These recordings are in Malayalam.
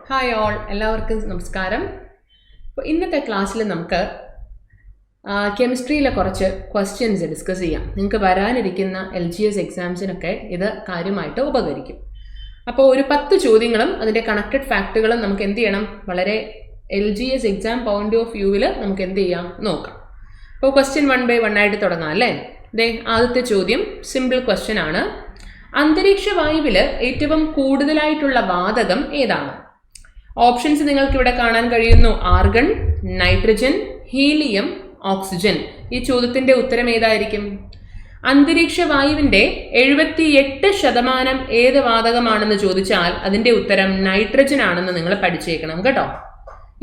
ഹായ് ഓൾ, എല്ലാവർക്കും നമസ്കാരം. അപ്പോൾ ഇന്നത്തെ ക്ലാസ്സിൽ നമുക്ക് കെമിസ്ട്രിയിലെ കുറച്ച് ക്വസ്റ്റ്യൻസ് ഡിസ്കസ് ചെയ്യാം. നിങ്ങൾക്ക് വരാനിരിക്കുന്ന LGS എക്സാംസിനൊക്കെ ഇത് കാര്യമായിട്ട് ഉപകരിക്കും. അപ്പോൾ ഒരു 10 ചോദ്യങ്ങളും അതിൻ്റെ കണക്റ്റഡ് ഫാക്റ്റുകളും നമുക്ക് എന്ത് ചെയ്യണം, വളരെ LGS എക്സാം പോയിന്റ് ഓഫ് വ്യൂവിൽ നമുക്ക് എന്ത് ചെയ്യാം നോക്കാം. അപ്പോൾ ക്വസ്റ്റ്യൻ 1 by 1 ആയിട്ട് തുടങ്ങാം അല്ലേ. ആദ്യത്തെ ചോദ്യം സിമ്പിൾ ക്വസ്റ്റ്യൻ ആണ്. അന്തരീക്ഷ വായുവിൽ ഏറ്റവും കൂടുതലായിട്ടുള്ള വാതകം ഏതാണ്? ഓപ്ഷൻസ് നിങ്ങൾക്ക് ഇവിടെ കാണാൻ കഴിയുന്നു. Argon, nitrogen, helium, oxygen. ഈ ചോദ്യത്തിന്റെ ഉത്തരം ഏതായിരിക്കും? അന്തരീക്ഷ വായുവിന്റെ 78% ഏത് വാതകമാണെന്ന് ചോദിച്ചാൽ അതിന്റെ ഉത്തരം നൈട്രജൻ ആണെന്ന് നിങ്ങൾ പഠിച്ചേക്കണം കേട്ടോ.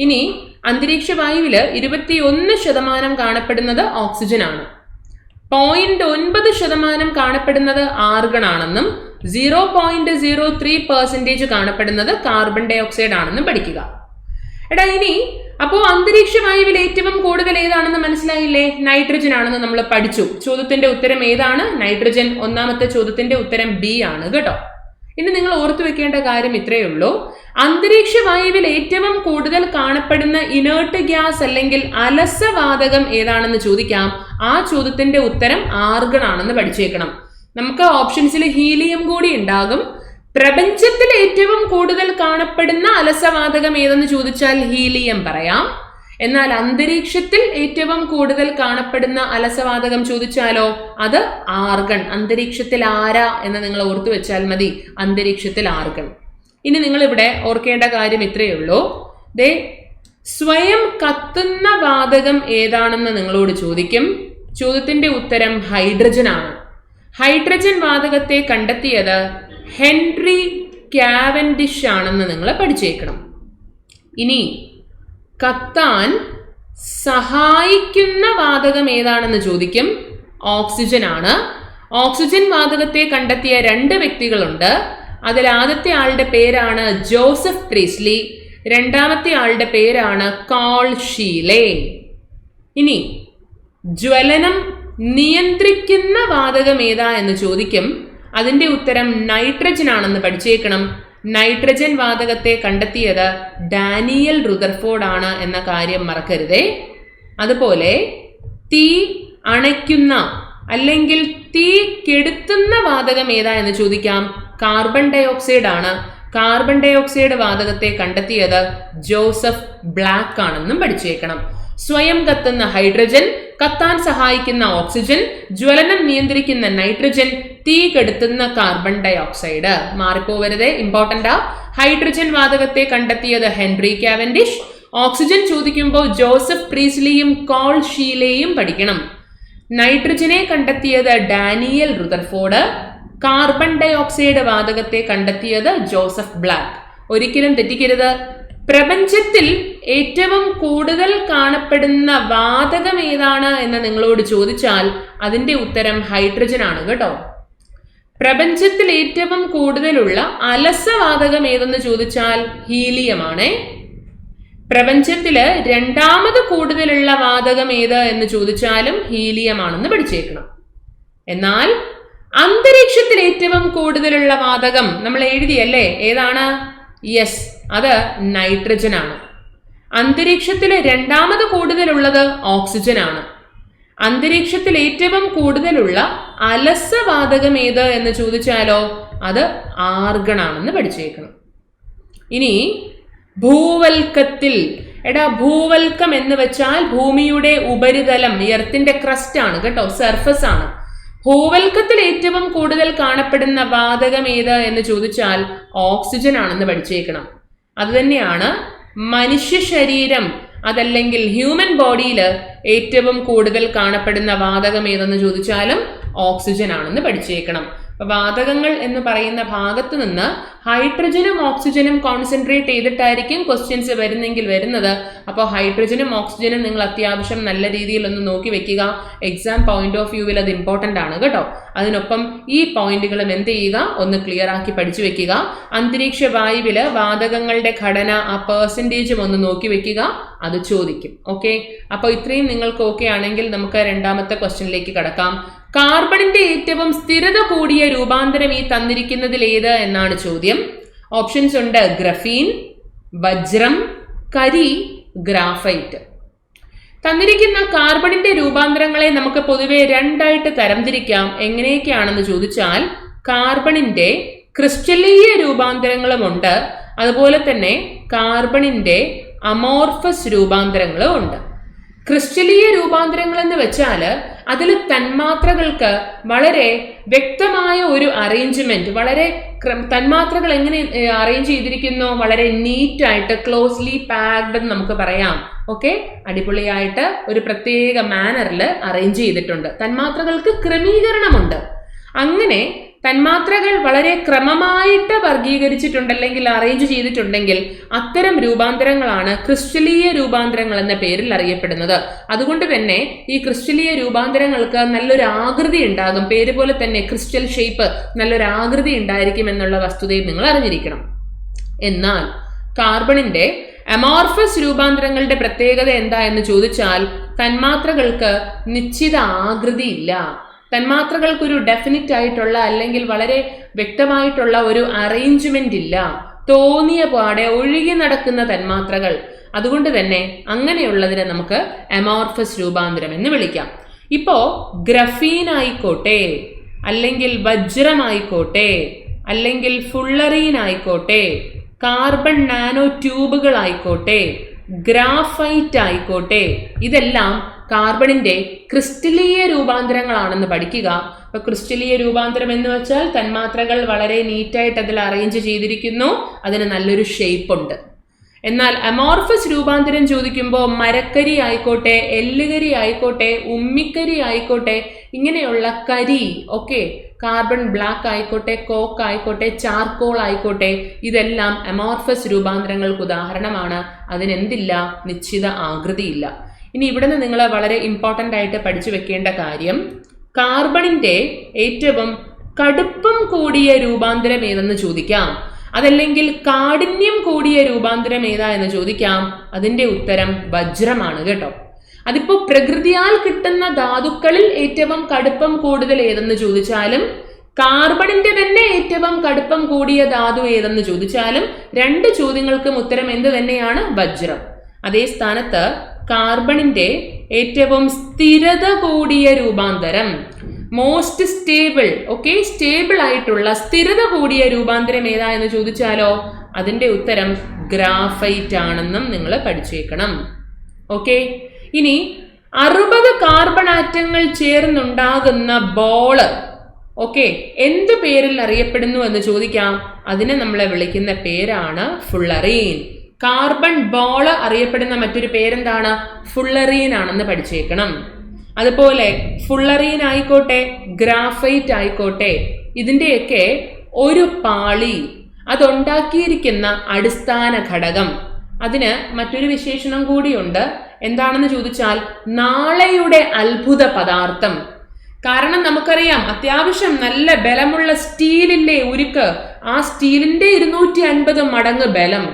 ഇനി അന്തരീക്ഷ വായുവിൽ 21% കാണപ്പെടുന്നത് ഓക്സിജൻ ആണ്, 0.9% കാണപ്പെടുന്നത് ആർഗൺ ആണെന്നും 0.03% കാണപ്പെടുന്നത് കാർബൺ ഡൈ ഓക്സൈഡ് ആണെന്നും പഠിക്കുക. ഇനി അപ്പോൾ അന്തരീക്ഷ വായുവിൽ ഏറ്റവും കൂടുതൽ ഏതാണെന്ന് മനസ്സിലായില്ലേ? നൈട്രജൻ ആണെന്ന് നമ്മൾ പഠിച്ചു. ചോദ്യത്തിന്റെ ഉത്തരം ഏതാണ്? നൈട്രജൻ. ഒന്നാമത്തെ ചോദ്യത്തിന്റെ ഉത്തരം B ആണ് കേട്ടോ. ഇനി നിങ്ങൾ ഓർത്തു വെക്കേണ്ട കാര്യം ഇത്രയേ ഉള്ളൂ. അന്തരീക്ഷ വായുവിൽ ഏറ്റവും കൂടുതൽ കാണപ്പെടുന്ന ഇനേർട്ട് ഗ്യാസ് അല്ലെങ്കിൽ അലസവാതകം ഏതാണെന്ന് ചോദിക്കാം. ആ ചോദ്യത്തിന്റെ ഉത്തരം ആർഗൺ ആണെന്ന് പഠിച്ചേക്കണം. നമുക്ക് ഓപ്ഷൻസിൽ ഹീലിയം കൂടി ഉണ്ടാകും. പ്രപഞ്ചത്തിൽ ഏറ്റവും കൂടുതൽ കാണപ്പെടുന്ന അലസവാതകം ഏതെന്ന് ചോദിച്ചാൽ ഹീലിയം പറയാം. എന്നാൽ അന്തരീക്ഷത്തിൽ ഏറ്റവും കൂടുതൽ കാണപ്പെടുന്ന അലസവാതകം ചോദിച്ചാലോ അത് ആർഗൺ. അന്തരീക്ഷത്തിൽ ആരാ എന്ന് നിങ്ങൾ ഓർത്തു വെച്ചാൽ മതി, അന്തരീക്ഷത്തിൽ ആർഗൺ. ഇനി നിങ്ങൾ ഇവിടെ ഓർക്കേണ്ട കാര്യം ഇത്രയേ ഉള്ളൂ. സ്വയം കത്തുന്ന വാതകം ഏതാണെന്ന് നിങ്ങളോട് ചോദിക്കും. ചോദ്യത്തിന്റെ ഉത്തരം ഹൈഡ്രജൻ ആണ്. ഹൈഡ്രജൻ വാതകത്തെ കണ്ടെത്തിയത് ഹെൻറി കാവൻഡിഷ് ആണെന്ന് നിങ്ങൾ പഠിച്ചേക്കണം. ഇനി കത്താൻ സഹായിക്കുന്ന വാതകം ഏതാണെന്ന് ചോദിക്കും. ഓക്സിജൻ ആണ്. ഓക്സിജൻ വാതകത്തെ കണ്ടെത്തിയ 2 വ്യക്തികളുണ്ട്. അതിൽ ആദ്യത്തെ ആളുടെ പേരാണ് ജോസഫ് പ്രീസ്ലി, രണ്ടാമത്തെ ആളുടെ പേരാണ് കാൾ ഷീലെ. ഇനി ജ്വലനം നിയന്ത്രിക്കുന്ന വാതകം ഏതാ എന്ന് ചോദിക്കും. അതിന്റെ ഉത്തരം നൈട്രജൻ ആണെന്ന് പഠിച്ചേക്കണം. നൈട്രജൻ വാതകത്തെ കണ്ടെത്തിയത് ഡാനിയൽ റുദർഫോർഡ് ആണ് എന്ന കാര്യം മറക്കരുതേ. അതുപോലെ തീ അണയ്ക്കുന്ന അല്ലെങ്കിൽ തീ കെടുത്തുന്ന വാതകം ഏതാ എന്ന് ചോദിക്കാം. കാർബൺ ഡൈ ഓക്സൈഡ് ആണ്. കാർബൺ ഡൈ ഓക്സൈഡ് വാതകത്തെ കണ്ടെത്തിയത് ജോസഫ് ബ്ലാക്ക് ആണെന്നും പഠിച്ചേക്കണം. സ്വയം കത്തുന്ന ഹൈഡ്രജൻ, കത്താൻ സഹായിക്കുന്ന ഓക്സിജൻ, ജ്വലനം നിയന്ത്രിക്കുന്ന നൈട്രജൻ, തീ കെടുത്തുന്ന കാർബൺ ഡൈ ഓക്സൈഡ്. മാറിപ്പോവരുതേ, ഇമ്പോർട്ടൻ്റാ. ഹൈഡ്രജൻ വാതകത്തെ കണ്ടെത്തിയത് ഹെൻറി കാവൻഡിഷ്. ഓക്സിജൻ ചോദിക്കുമ്പോൾ ജോസഫ് പ്രീസ്ലിയും കാൾ ഷീലെയും പഠിക്കണം. നൈട്രജനെ കണ്ടെത്തിയത് Daniel Rutherford. Carbon dioxide വാതകത്തെ കണ്ടെത്തിയത് ജോസഫ് ബ്ലാക്ക്. ഒരിക്കലും തെറ്റിക്കരുത്. പ്രപഞ്ചത്തിൽ ഏറ്റവും കൂടുതൽ കാണപ്പെടുന്ന വാതകം ഏതാണ് എന്ന് നിങ്ങളോട് ചോദിച്ചാൽ അതിന്റെ ഉത്തരം ഹൈഡ്രജൻ ആണ് കേട്ടോ. പ്രപഞ്ചത്തിൽ ഏറ്റവും കൂടുതലുള്ള അലസവാതകം ഏതെന്ന് ചോദിച്ചാൽ ഹീലിയം ആണ്. പ്രപഞ്ചത്തില് 2ാമത് കൂടുതലുള്ള വാതകം ഏത് എന്ന് ചോദിച്ചാലും ഹീലിയം ആണെന്ന് പഠിച്ചേക്കണം. എന്നാൽ അന്തരീക്ഷത്തിൽ ഏറ്റവും കൂടുതലുള്ള വാതകം നമ്മൾ എഴുതിയല്ലേ, ഏതാണ്? യെസ്, അത് നൈട്രജൻ ആണ്. അന്തരീക്ഷത്തിൽ 2ാമത് കൂടുതലുള്ളത് ഓക്സിജൻ ആണ്. അന്തരീക്ഷത്തിൽ ഏറ്റവും കൂടുതലുള്ള അലസവാതകം ഏത് എന്ന് ചോദിച്ചാലോ അത് ആർഗൺ ആണെന്ന് പഠിച്ചേക്കണം. ഇനി ഭൂവൽക്കത്തിൽ, ഭൂവൽക്കം എന്ന് വെച്ചാൽ ഭൂമിയുടെ ഉപരിതലം, എർത്തിന്റെ ക്രസ്റ്റ് ആണ് കേട്ടോ, സർഫസ് ആണ്. ഭൂവൽക്കത്തിൽ ഏറ്റവും കൂടുതൽ കാണപ്പെടുന്ന വാതകം ഏത് എന്ന് ചോദിച്ചാൽ ഓക്സിജൻ ആണെന്ന് പഠിച്ചേക്കണം. അതുതന്നെയാണ് മനുഷ്യ ശരീരം അതല്ലെങ്കിൽ ഹ്യൂമൻ ബോഡിയിൽ ഏറ്റവും കൂടുതൽ കാണപ്പെടുന്ന വാതകം ഏതെന്ന് ചോദിച്ചാലും ഓക്സിജൻ ആണെന്ന് പഠിച്ചേക്കണം. അപ്പൊ വാതകങ്ങൾ എന്ന് പറയുന്ന ഭാഗത്ത് നിന്ന് ഹൈഡ്രജനും ഓക്സിജനും കോൺസെൻട്രേറ്റ് ചെയ്തിട്ടായിരിക്കും ക്വസ്റ്റ്യൻസ് വരുന്നത്. അപ്പോൾ ഹൈഡ്രജനും ഓക്സിജനും നിങ്ങൾ അത്യാവശ്യം നല്ല രീതിയിൽ ഒന്ന് നോക്കി വെക്കുക. എക്സാം പോയിന്റ് ഓഫ് വ്യൂവിൽ അത് ഇമ്പോർട്ടൻ്റ് ആണ് കേട്ടോ. അതിനൊപ്പം ഈ പോയിന്റുകളും എന്ത് ചെയ്യുക, ഒന്ന് ക്ലിയർ ആക്കി പഠിച്ചു വെക്കുക. അന്തരീക്ഷ വായുവിൽ വാതകങ്ങളുടെ ഘടന, ആ പെർസെൻറ്റേജും ഒന്ന് നോക്കി വെക്കുക, അത് ചോദിക്കും. ഓക്കെ, അപ്പോൾ ഇത്രയും നിങ്ങൾക്ക് ഓക്കെ ആണെങ്കിൽ നമുക്ക് 2ാമത്തെ ക്വസ്റ്റ്യനിലേക്ക് കടക്കാം. കാർബണിന്റെ ഏറ്റവും സ്ഥിരത കൂടിയ രൂപാന്തരം ഈ തന്നിരിക്കുന്നതിൽ ഏത് എന്നാണ് ചോദ്യം. ഓപ്ഷൻസ് ഉണ്ട്: ഗ്രഫീൻ, വജ്രം, കരി, ഗ്രാഫൈറ്റ്. തന്നിരിക്കുന്ന കാർബണിന്റെ രൂപാന്തരങ്ങളെ നമുക്ക് പൊതുവെ രണ്ടായിട്ട് തരംതിരിക്കാം. എങ്ങനെയൊക്കെയാണെന്ന് ചോദിച്ചാൽ കാർബണിന്റെ ക്രിസ്റ്റലീയ രൂപാന്തരങ്ങളുമുണ്ട്, അതുപോലെ തന്നെ കാർബണിന്റെ അമോർഫസ് രൂപാന്തരങ്ങളും ഉണ്ട്. ക്രിസ്റ്റലീയ രൂപാന്തരങ്ങൾ എന്ന് വെച്ചാൽ അതിൽ തന്മാത്രകൾക്ക് വളരെ വ്യക്തമായ ഒരു അറേഞ്ച്മെന്റ്, വളരെ തന്മാത്രകൾ എങ്ങനെ അറേഞ്ച് ചെയ്തിരിക്കുന്നു, വളരെ നീറ്റായിട്ട് ക്ലോസ്ലി പാക്ഡ് എന്ന് നമുക്ക് പറയാം. ഓക്കെ, അടിപൊളിയായിട്ട് ഒരു പ്രത്യേക മാനറിൽ അറേഞ്ച് ചെയ്തിട്ടുണ്ട്. തന്മാത്രകൾക്ക് ക്രമീകരണമുണ്ട്. അങ്ങനെ തന്മാത്രകൾ വളരെ ക്രമമായിട്ട് വർഗീകരിച്ചിട്ടുണ്ട് അല്ലെങ്കിൽ അറേഞ്ച് ചെയ്തിട്ടുണ്ടെങ്കിൽ അത്തരം രൂപാന്തരങ്ങളാണ് ക്രിസ്റ്റലീയ രൂപാന്തരങ്ങൾ എന്ന പേരിൽ അറിയപ്പെടുന്നത്. അതുകൊണ്ട് തന്നെ ഈ ക്രിസ്റ്റലീയ രൂപാന്തരങ്ങൾക്ക് നല്ലൊരു ആകൃതി ഉണ്ടാകും. പേര് പോലെ തന്നെ ക്രിസ്റ്റൽ ഷേപ്പ്, നല്ലൊരു ആകൃതി ഉണ്ടായിരിക്കും എന്നുള്ള വസ്തുതയും നിങ്ങൾ അറിഞ്ഞിരിക്കണം. എന്നാൽ കാർബണിന്റെ അമോർഫസ് രൂപാന്തരങ്ങളുടെ പ്രത്യേകത എന്താ എന്ന് ചോദിച്ചാൽ തന്മാത്രകൾക്ക് നിശ്ചിത ആകൃതി ഇല്ല. തന്മാത്രകൾക്കൊരു ഡെഫിനിറ്റ് ആയിട്ടുള്ള അല്ലെങ്കിൽ വളരെ വ്യക്തമായിട്ടുള്ള ഒരു അറേഞ്ച്മെന്റ് ഇല്ല. തോന്നിയ പാടെ ഒഴുകി നടക്കുന്ന തന്മാത്രകൾ. അതുകൊണ്ട് തന്നെ അങ്ങനെയുള്ളതിനെ നമുക്ക് അമോർഫസ് രൂപാന്തരം എന്ന് വിളിക്കാം. ഇപ്പോ ഗ്രഫീൻ ആയിക്കോട്ടെ, അല്ലെങ്കിൽ വജ്രമായിക്കോട്ടെ, അല്ലെങ്കിൽ ഫുള്ളറീൻ ആയിക്കോട്ടെ, കാർബൺ നാനോ ട്യൂബുകൾ ആയിക്കോട്ടെ, ഗ്രാഫൈറ്റ് ആയിക്കോട്ടെ, ഇതെല്ലാം കാർബണിന്റെ ക്രിസ്റ്റലീയ രൂപാന്തരങ്ങളാണെന്ന് പഠിക്കുക. അപ്പൊ ക്രിസ്റ്റലീയ രൂപാന്തരം എന്ന് വെച്ചാൽ തന്മാത്രകൾ വളരെ നീറ്റായിട്ട് അതിൽ അറേഞ്ച് ചെയ്തിരിക്കുന്നു, അതിന് നല്ലൊരു ഷേപ്പ് ഉണ്ട്. എന്നാൽ അമോർഫസ് രൂപാന്തരം ചോദിക്കുമ്പോൾ മരക്കരി ആയിക്കോട്ടെ, എല്ലുകരി ആയിക്കോട്ടെ, ഉമ്മിക്കരി ആയിക്കോട്ടെ, ഇങ്ങനെയുള്ള കരി, ഓക്കെ, കാർബൺ ബ്ലാക്ക് ആയിക്കോട്ടെ, കോക്ക് ആയിക്കോട്ടെ, ചാർക്കോൾ ആയിക്കോട്ടെ, ഇതെല്ലാം അമോർഫസ് രൂപാന്തരങ്ങൾക്ക് ഉദാഹരണമാണ്. അതിനെന്തില്ല? നിശ്ചിത ആകൃതിയില്ല. ഇനി ഇവിടുന്ന് നിങ്ങൾ വളരെ ഇമ്പോർട്ടൻ്റ് ആയിട്ട് പഠിച്ചു വെക്കേണ്ട കാര്യം, കാർബണിന്റെ ഏറ്റവും കടുപ്പം കൂടിയ രൂപാന്തരം ഏതെന്ന് ചോദിക്കാം, അതല്ലെങ്കിൽ കാഠിന്യം കൂടിയ രൂപാന്തരം ഏതാ എന്ന് ചോദിക്കാം. അതിന്റെ ഉത്തരം വജ്രമാണ് കേട്ടോ. അതിപ്പോ പ്രകൃതിയാൽ കിട്ടുന്ന ധാതുക്കളിൽ ഏറ്റവും കടുപ്പം കൂടുതൽ ഏതെന്ന് ചോദിച്ചാലും, കാർബണിന്റെ തന്നെ ഏറ്റവും കടുപ്പം കൂടിയ ധാതു ഏതെന്ന് ചോദിച്ചാലും, രണ്ട് ചോദ്യങ്ങൾക്കും ഉത്തരം എന്ത് തന്നെയാണ്? വജ്രം. അതേ സ്ഥാനത്ത് കാർബണിന്റെ ഏറ്റവും സ്ഥിരത കൂടിയ രൂപാന്തരം, മോസ്റ്റ് സ്റ്റേബിൾ, ഓക്കെ, സ്റ്റേബിൾ ആയിട്ടുള്ള സ്ഥിരത കൂടിയ രൂപാന്തരം ഏതാ എന്ന് ചോദിച്ചാലോ അതിന്റെ ഉത്തരം ഗ്രാഫൈറ്റ് ആണെന്നും നിങ്ങൾ പഠിച്ചേക്കണം. ഓക്കെ, ഇനി 60 കാർബൺ ആറ്റങ്ങൾ ചേർന്നുണ്ടാകുന്ന ബോള്, ഓക്കെ, എന്ത് പേരിൽ അറിയപ്പെടുന്നു എന്ന് ചോദിക്കാം. അതിനെ നമ്മളെ വിളിക്കുന്ന പേരാണ് ഫുള്ളറീൻ. കാർബൺ ബോള് അറിയപ്പെടുന്ന മറ്റൊരു പേരെന്താണ്? ഫുള്ളറീൻ ആണെന്ന് പഠിച്ചേക്കണം. അതുപോലെ ഫുള്ളറീൻ ആയിക്കോട്ടെ, ഗ്രാഫൈറ്റ് ആയിക്കോട്ടെ, ഇതിൻ്റെയൊക്കെ ഒരു പാളി, അതുണ്ടാക്കിയിരിക്കുന്ന അടിസ്ഥാന ഘടകം, അതിന് മറ്റൊരു വിശേഷണം കൂടിയുണ്ട്. എന്താണെന്ന് ചോദിച്ചാൽ നാളെയുടെ അത്ഭുത പദാർത്ഥം. കാരണം നമുക്കറിയാം, അത്യാവശ്യം നല്ല ബലമുള്ള സ്റ്റീലില്ലേ ഉരുക്ക്, ആ സ്റ്റീലിന്റെ 250 മടങ്ങ് ബലം,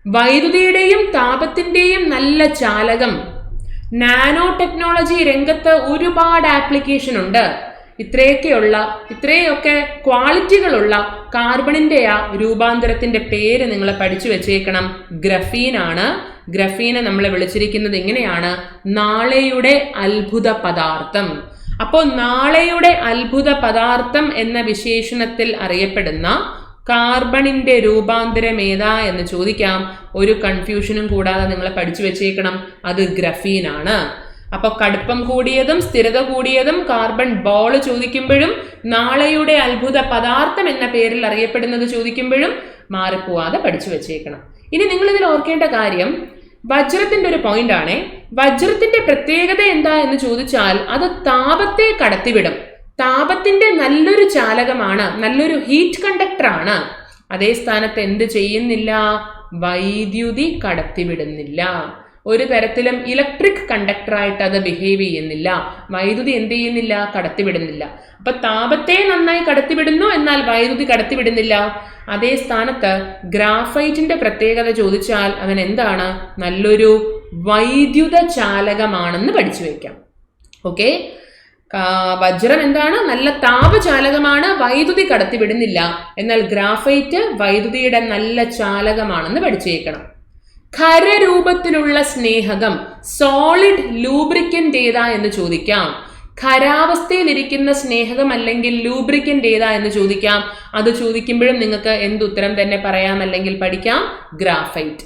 വൈദ്യുതിയുടെയും താപത്തിന്റെയും നല്ല ചാലകം, നാനോ ടെക്നോളജി രംഗത്ത് ഒരുപാട് ആപ്ലിക്കേഷൻ ഉണ്ട്. ഇത്രയൊക്കെ ക്വാളിറ്റികളുള്ള കാർബണിന്റെ ആ രൂപാന്തരത്തിന്റെ പേര് നിങ്ങൾ പഠിച്ചു വെച്ചേക്കണം. ഗ്രഫീൻ ആണ്. ഗ്രഫീനെ നമ്മൾ വിളിച്ചിരിക്കുന്നത് ഇങ്ങനെയാണ്, നാളെയുടെ അത്ഭുത പദാർത്ഥം. അപ്പോൾ നാളെയുടെ അത്ഭുത പദാർത്ഥം എന്ന വിശേഷണത്തിൽ അറിയപ്പെടുന്ന കാർബണിന്റെ രൂപാന്തരം ഏതാ എന്ന് ചോദിക്കാം. ഒരു കൺഫ്യൂഷനും കൂടാതെ നിങ്ങൾ പഠിച്ചു വെച്ചേക്കണം, അത് ഗ്രഫീൻ ആണ്. അപ്പൊ കടുപ്പം കൂടിയതും സ്ഥിരത കൂടിയതും കാർബൺ ബോൾ ചോദിക്കുമ്പോഴും, നാളെയുടെ അത്ഭുത പദാർത്ഥം എന്ന പേരിൽ അറിയപ്പെടുന്നത് ചോദിക്കുമ്പോഴും മാറിപ്പോവാതെ പഠിച്ചു വെച്ചേക്കണം. ഇനി നിങ്ങൾ ഇതിൽ ഓർക്കേണ്ട കാര്യം, വജ്രത്തിന്റെ ഒരു പോയിന്റ് ആണ്. വജ്രത്തിന്റെ പ്രത്യേകത എന്താ എന്ന് ചോദിച്ചാൽ അത് താപത്തെ കടത്തിവിടും. താപത്തിന്റെ നല്ലൊരു ചാലകമാണ്, നല്ലൊരു ഹീറ്റ് കണ്ടക്ടർ ആണ്. അതേ സ്ഥാനത്ത് എന്ത് ചെയ്യുന്നില്ല? വൈദ്യുതി കടത്തിവിടുന്നില്ല. ഒരു തരത്തിലും ഇലക്ട്രിക് കണ്ടക്ടറായിട്ട് അത് ബിഹേവ് ചെയ്യുന്നില്ല. വൈദ്യുതി എന്ത് ചെയ്യുന്നില്ല? കടത്തിവിടുന്നില്ല. അപ്പൊ താപത്തെ നന്നായി കടത്തിവിടുന്നു, എന്നാൽ വൈദ്യുതി കടത്തിവിടുന്നില്ല. അതേ സ്ഥാനത്ത് ഗ്രാഫൈറ്റിന്റെ പ്രത്യേകത ചോദിച്ചാൽ അവൻ എന്താണ്? നല്ലൊരു വൈദ്യുത ചാലകമാണെന്ന് പഠിച്ചു വെക്കാം. ഓക്കെ, വജ്രം എന്താണ്? നല്ല താപചാലകമാണ്, വൈദ്യുതി കടത്തിവിടുന്നില്ല. എന്നാൽ ഗ്രാഫൈറ്റ് വൈദ്യുതിയുടെ നല്ല ചാലകമാണെന്ന് പഠിച്ചേക്കണം. ഖരരൂപത്തിലുള്ള സ്നേഹകം സോളിഡ് ലൂബ്രിക്കന്റ് ഏതാ എന്ന് ചോദിക്കാം. ഖരാവസ്ഥയിലിരിക്കുന്ന സ്നേഹകം അല്ലെങ്കിൽ ലൂബ്രിക്കന്റ് ഏതാ എന്ന് ചോദിക്കാം. അത് ചോദിക്കുമ്പോഴും നിങ്ങൾക്ക് എന്തുത്തരം തന്നെ പറയാം അല്ലെങ്കിൽ പഠിക്കാം, ഗ്രാഫൈറ്റ്.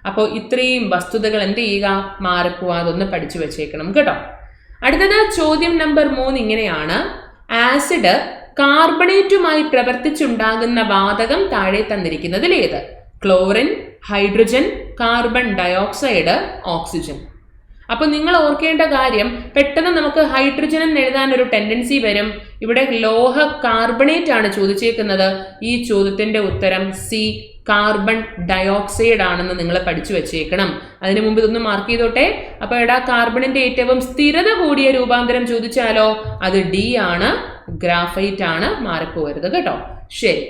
അപ്പോൾ ഇത്രയും വസ്തുതകൾ എന്ത് ചെയ്യുക, മാറിപ്പോവാതെ ഒന്ന് പഠിച്ചു വെച്ചേക്കണം കേട്ടോ. അടുത്തത് ചോദ്യം നമ്പർ 3 ഇങ്ങനെയാണ്. ആസിഡ് കാർബണേറ്റുമായി പ്രവർത്തിച്ചുണ്ടാകുന്ന വാതകം താഴെ തന്നിരിക്കുന്നതിൽ ഏത്? Chlorine, hydrogen, carbon dioxide, oxygen. അപ്പൊ നിങ്ങൾ ഓർക്കേണ്ട കാര്യം, പെട്ടെന്ന് നമുക്ക് ഹൈഡ്രജൻ എന്ന് എഴുതാൻ ഒരു ടെൻഡൻസി വരും. ഇവിടെ ലോഹ കാർബണേറ്റ് ആണ് ചോദിച്ചേക്കുന്നത്. ഈ ചോദ്യത്തിന്റെ ഉത്തരം സി, കാർബൺ ഡയോക്സൈഡ് ആണെന്ന് നിങ്ങൾ പഠിച്ചു വെച്ചേക്കണം. അതിനു മുമ്പ് ഇതൊന്ന് മാർക്ക് ചെയ്തോട്ടെ. അപ്പൊ എടാ, കാർബണിന്റെ ഏറ്റവും സ്ഥിരത കൂടിയ രൂപാന്തരം ചോദിച്ചാലോ, അത് ഡി ആണ്, ഗ്രാഫൈറ്റ് ആണ്. മാറിപ്പോകരുത് കേട്ടോ. ശരി,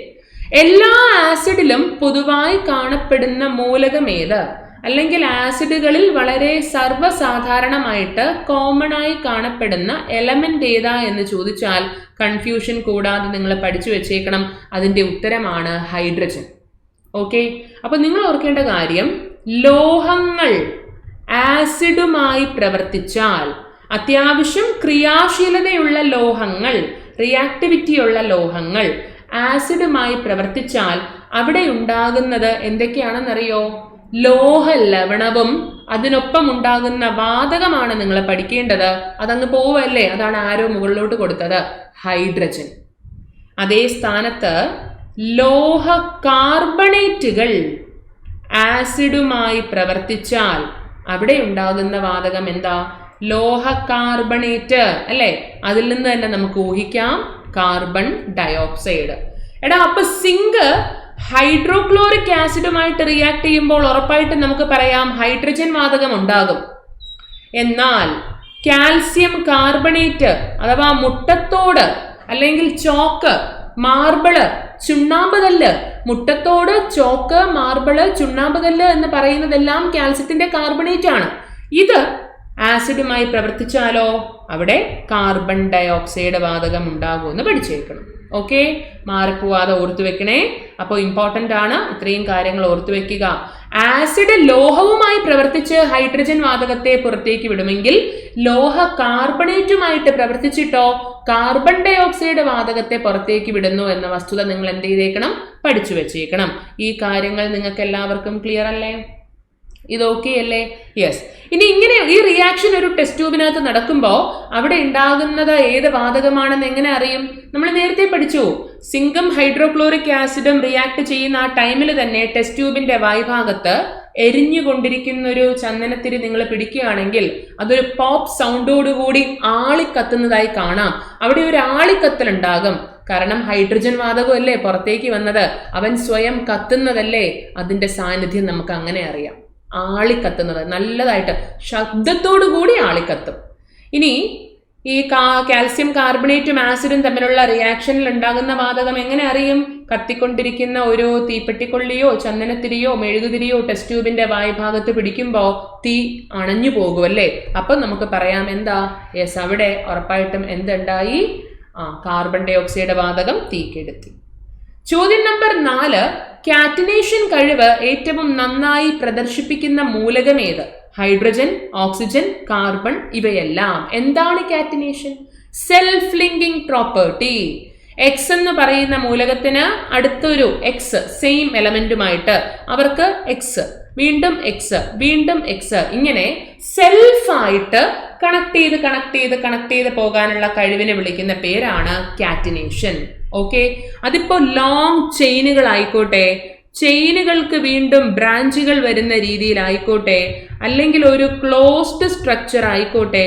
എല്ലാ ആസിഡിലും പൊതുവായി കാണപ്പെടുന്ന മൂലകം ഏത്? അല്ലെങ്കിൽ ആസിഡുകളിൽ വളരെ സർവ്വസാധാരണമായിട്ട് കോമൺ ആയി കാണപ്പെടുന്ന എലമെന്റ് ഏതാ എന്ന് ചോദിച്ചാൽ കൺഫ്യൂഷൻ കൂടാതെ നിങ്ങൾ പഠിച്ചു വെച്ചേക്കണം. അതിന്റെ ഉത്തരമാണ് ഹൈഡ്രജൻ. ഓക്കെ, അപ്പൊ നിങ്ങൾ ഓർക്കേണ്ട കാര്യം, ലോഹങ്ങൾ ആസിഡുമായി പ്രവർത്തിച്ചാൽ, അത്യാവശ്യം ക്രിയാശീലതയുള്ള ലോഹങ്ങൾ, റിയാക്ടിവിറ്റിയുള്ള ലോഹങ്ങൾ ആസിഡുമായി പ്രവർത്തിച്ചാൽ അവിടെ ഉണ്ടാകുന്നത് എന്തൊക്കെയാണെന്നറിയോ? ലോഹ ലവണവും അതിനൊപ്പം ഉണ്ടാകുന്ന വാതകമാണ് നിങ്ങൾ പഠിക്കേണ്ടത്. അതങ്ങ് പോവല്ലേ, അതാണ് ആരോ മുകളിലോട്ട് കൊടുത്തത്, ഹൈഡ്രജൻ. അതേ സ്ഥാനത്ത് ലോഹ കാർബണേറ്റുകൾ ആസിഡുമായി പ്രവർത്തിച്ചാൽ അവിടെ ഉണ്ടാകുന്ന വാതകം എന്താ? ലോഹ കാർബണേറ്റ് അല്ലെ. അതിൽ നിന്ന് തന്നെ നമുക്ക് ഊഹിക്കാം, കാർബൺ ഡയോക്സൈഡ്. എടാ, അപ്പൊ സിങ്ക് ഹൈഡ്രോക്ലോറിക് ആസിഡുമായിട്ട് റിയാക്ട് ചെയ്യുമ്പോൾ ഉറപ്പായിട്ടും നമുക്ക് പറയാം ഹൈഡ്രജൻ വാതകം ഉണ്ടാകും. എന്നാൽ കാൽസ്യം കാർബണേറ്റ് അഥവാ മുട്ടത്തോട് അല്ലെങ്കിൽ ചോക്ക്, മാർബിള്, ചുണ്ണാമ്പ് കല്ല്, മുട്ടത്തോട്, ചോക്ക്, മാർബിള്, ചുണ്ണാമ്പ് കല്ല് എന്ന് പറയുന്നതെല്ലാം കാൽസ്യത്തിന്റെ കാർബണേറ്റ് ആണ്. ഇത് ആസിഡുമായി പ്രവർത്തിച്ചാലോ അവിടെ കാർബൺ ഡയോക്സൈഡ് വാതകം ഉണ്ടാകുമെന്ന് പഠിച്ചേക്കണം. ഓക്കെ, മാറിപ്പോവാതെ ഓർത്തു വെക്കണേ. അപ്പോൾ ഇമ്പോർട്ടൻ്റ് ആണ്, ഇത്രയും കാര്യങ്ങൾ ഓർത്തു വെക്കുക. ആസിഡ് ലോഹവുമായി പ്രവർത്തിച്ച് ഹൈഡ്രജൻ വാതകത്തെ പുറത്തേക്ക് വിടുമെങ്കിൽ ലോഹ കാർബണേറ്റുമായിട്ട് പ്രവർത്തിച്ചിട്ടോ കാർബൺ ഡയോക്സൈഡ് വാതകത്തെ പുറത്തേക്ക് വിടുന്നു എന്ന വസ്തുത നിങ്ങൾ എന്ത് ചെയ്തേക്കണം? പഠിച്ചു വെച്ചേക്കണം. ഈ കാര്യങ്ങൾ നിങ്ങൾക്ക് എല്ലാവർക്കും ക്ലിയർ അല്ലേ? ഇത് ഓക്കെ അല്ലേ? യെസ്. ഇനി ഇങ്ങനെ ഈ റിയാക്ഷൻ ഒരു ടെസ്റ്റ് ട്യൂബിനകത്ത് നടക്കുമ്പോൾ അവിടെ ഉണ്ടാകുന്നത് ഏത് വാതകമാണെന്ന് എങ്ങനെ അറിയും? നമ്മൾ നേരത്തെ പഠിച്ചു, സിങ്കും ഹൈഡ്രോക്ലോറിക് ആസിഡും റിയാക്ട് ചെയ്യുന്ന ആ ടൈമിൽ തന്നെ ടെസ്റ്റ് ട്യൂബിന്റെ വായ്ഭാഗത്ത് എരിഞ്ഞുകൊണ്ടിരിക്കുന്ന ഒരു ചന്ദനത്തിരി നിങ്ങൾ പിടിക്കുകയാണെങ്കിൽ അതൊരു പോപ്പ് സൗണ്ടോടുകൂടി ആളിക്കത്തുന്നതായി കാണാം. അവിടെ ഒരു ആളിക്കത്തലുണ്ടാകും. കാരണം ഹൈഡ്രജൻ വാതകമല്ലേ പുറത്തേക്ക് വന്നത്, അവൻ സ്വയം കത്തുന്നതല്ലേ, അതിന്റെ സാന്നിധ്യം നമുക്ക് അങ്ങനെ അറിയാം. ആളിക്കത്തുന്നത് നല്ലതായിട്ട് ശബ്ദത്തോടു കൂടി ആളിക്കത്തും. ഇനി ഈ കാൽസ്യം കാർബണേറ്റും ആസിഡും തമ്മിലുള്ള റിയാക്ഷനിൽ ഉണ്ടാകുന്ന വാതകം എങ്ങനെ അറിയും? കത്തിക്കൊണ്ടിരിക്കുന്ന ഒരു തീപ്പെട്ടിക്കൊള്ളിയോ ചന്ദനത്തിരിയോ മെഴുകുതിരിയോ ടെസ്റ്റ് ട്യൂബിന്റെ വായ്ഭാഗത്ത് പിടിക്കുമ്പോൾ തീ അണഞ്ഞു പോകുമല്ലേ. അപ്പൊ നമുക്ക് പറയാം എന്താ? യെസ്, അവിടെ ഉറപ്പായിട്ടും എന്തുണ്ടായി? കാർബൺ ഡയോക്സൈഡ് വാതകം തീക്കെടുത്തി. ചോദ്യം നമ്പർ 4, കാറ്റിനേഷൻ കഴിവ് ഏറ്റവും നന്നായി പ്രദർശിപ്പിക്കുന്ന മൂലകം ഏത്? ഹൈഡ്രജൻ, ഓക്സിജൻ, കാർബൺ, ഇവയെല്ലാം. എന്താണ് catenation? Self linking property. X എന്ന് പറയുന്ന മൂലകത്തിന് അടുത്തൊരു എക്സ് സെയിം എലമെന്റുമായിട്ട് അവർക്ക് എക്സ്, വീണ്ടും എക്സ്, വീണ്ടും എക്സ്, ഇങ്ങനെ സെൽഫായിട്ട് കണക്ട് ചെയ്ത് പോകാനുള്ള കഴിവിനെ വിളിക്കുന്ന പേരാണ് കാറ്റിനേഷൻ. ഓക്കെ, അതിപ്പോ ലോങ് ചെയിനുകൾ ആയിക്കോട്ടെ, ചെയിനുകൾക്ക് വീണ്ടും ബ്രാഞ്ചുകൾ വരുന്ന രീതിയിലായിക്കോട്ടെ, അല്ലെങ്കിൽ ഒരു ക്ലോസ്ഡ് സ്ട്രക്ചർ ആയിക്കോട്ടെ.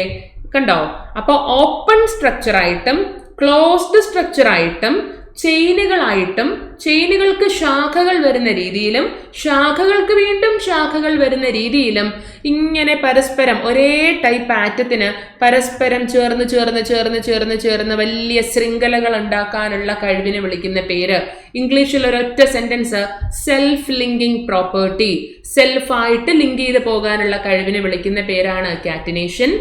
കണ്ടോ? അപ്പൊ ഓപ്പൺ സ്ട്രക്ചർ ആയിട്ടും ക്ലോസ്ഡ് സ്ട്രക്ചർ ആയിട്ടും ചെയിനുകളായിട്ടും ശാഖകൾക്ക് ശാഖകൾ വരുന്ന രീതിയിലും ശാഖകൾക്ക് വീണ്ടും ശാഖകൾ വരുന്ന രീതിയിലും ഇങ്ങനെ പരസ്പരം ഒരേ ടൈപ്പ് ആറ്റത്തിന് പരസ്പരം ചേർന്ന് വലിയ ശൃംഖലകൾ ഉണ്ടാക്കാനുള്ള കഴിവിനെ വിളിക്കുന്ന പേര്, ഇംഗ്ലീഷിൽ ഒരൊറ്റ സെന്റൻസ്, സെൽഫ് ലിങ്കിങ് പ്രോപ്പർട്ടി. സെൽഫായിട്ട് ലിങ്ക് ചെയ്ത് പോകാനുള്ള കഴിവിനെ വിളിക്കുന്ന പേരാണ് കാറ്റിനേഷൻ.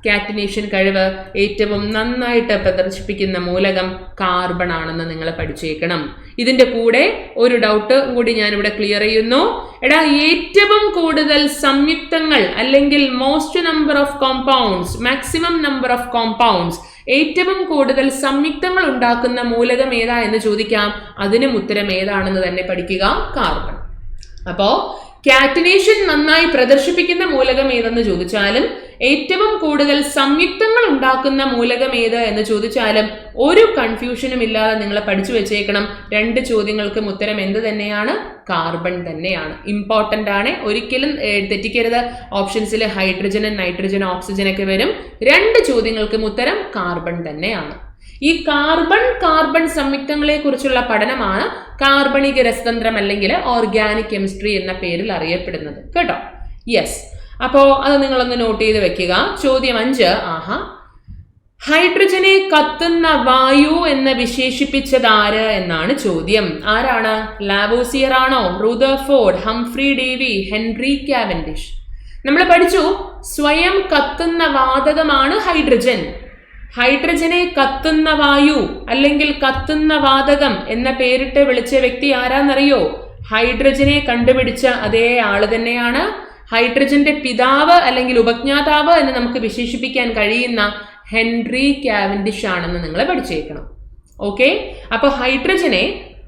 കാറ്റിനേഷൻ കഴിവ് ഏറ്റവും നന്നായിട്ട് പ്രദർശിപ്പിക്കുന്ന മൂലകം കാർബൺ ആണെന്ന് നിങ്ങൾ പഠിച്ചേക്കണം. ഇതിന്റെ കൂടെ ഒരു ഡൗട്ട് കൂടി ഞാനിവിടെ ക്ലിയർ ചെയ്യുന്നു. എടാ, ഏറ്റവും കൂടുതൽ സംയുക്തങ്ങൾ അല്ലെങ്കിൽ most number of compounds, maximum number of compounds, ഏറ്റവും കൂടുതൽ സംയുക്തങ്ങൾ ഉണ്ടാക്കുന്ന മൂലകം ഏതാ എന്ന് ചോദിക്കാം. അതിനും ഉത്തരം ഏതാണെന്ന് തന്നെ പഠിക്കുക, കാർബൺ. അപ്പോ കാറ്റിനേഷൻ നന്നായി പ്രദർശിപ്പിക്കുന്ന മൂലകം ഏതെന്ന് ചോദിച്ചാലും ഏറ്റവും കൂടുതൽ സംയുക്തങ്ങൾ ഉണ്ടാക്കുന്ന മൂലകം ഏത് എന്ന് ചോദിച്ചാലും ഒരു കൺഫ്യൂഷനും ഇല്ലാതെ നിങ്ങൾ പഠിച്ചു വെച്ചേക്കണം. 2 ചോദ്യങ്ങൾക്കും ഉത്തരം എന്ത് തന്നെയാണ്? കാർബൺ തന്നെയാണ്. ഇമ്പോർട്ടന്റ് ആണ്, ഒരിക്കലും തെറ്റിക്കരുത്. ഓപ്ഷൻസിൽ ഹൈഡ്രജനും നൈട്രജനും ഓക്സിജനൊക്കെ വരും. 2 ചോദ്യങ്ങൾക്കും ഉത്തരം കാർബൺ തന്നെയാണ്. ഈ കാർബൺ സംയുക്തങ്ങളെ കുറിച്ചുള്ള പഠനമാണ് കാർബണിക രസതന്ത്രം അല്ലെങ്കിൽ ഓർഗാനിക് കെമിസ്ട്രി എന്ന പേരിൽ അറിയപ്പെടുന്നത് കേട്ടോ. യെസ്, അപ്പോ അത് നിങ്ങളൊന്ന് നോട്ട് ചെയ്ത് വെക്കുക. ചോദ്യം 5. ഹൈഡ്രജനെ കത്തുന്ന വായു എന്ന് വിശേഷിപ്പിച്ചത് ആര് എന്നാണ് ചോദ്യം. ആരാണ്? ലാവോസിയർ ആണോ, Rutherford, Humphrey Davy, Henry Cavendish? നമ്മൾ പഠിച്ചു സ്വയം കത്തുന്ന വാതകമാണ് ഹൈഡ്രജൻ. ഹൈഡ്രജനെ കത്തുന്ന വായു അല്ലെങ്കിൽ കത്തുന്ന വാതകം എന്ന പേരിട്ട് വിളിച്ച വ്യക്തി ആരാന്നറിയോ? ഹൈഡ്രജനെ കണ്ടുപിടിച്ച അതേ ആള് തന്നെയാണ്. ഹൈഡ്രജന്റെ പിതാവ് അല്ലെങ്കിൽ ഉപജ്ഞാതാവ് എന്ന് നമുക്ക് വിശേഷിപ്പിക്കാൻ കഴിയുന്ന ഹെൻറി കാവൻഡിഷ് ആണെന്ന് നിങ്ങൾ പഠിച്ചേക്കണം. ഓക്കെ, അപ്പൊ ഹൈഡ്രജനെ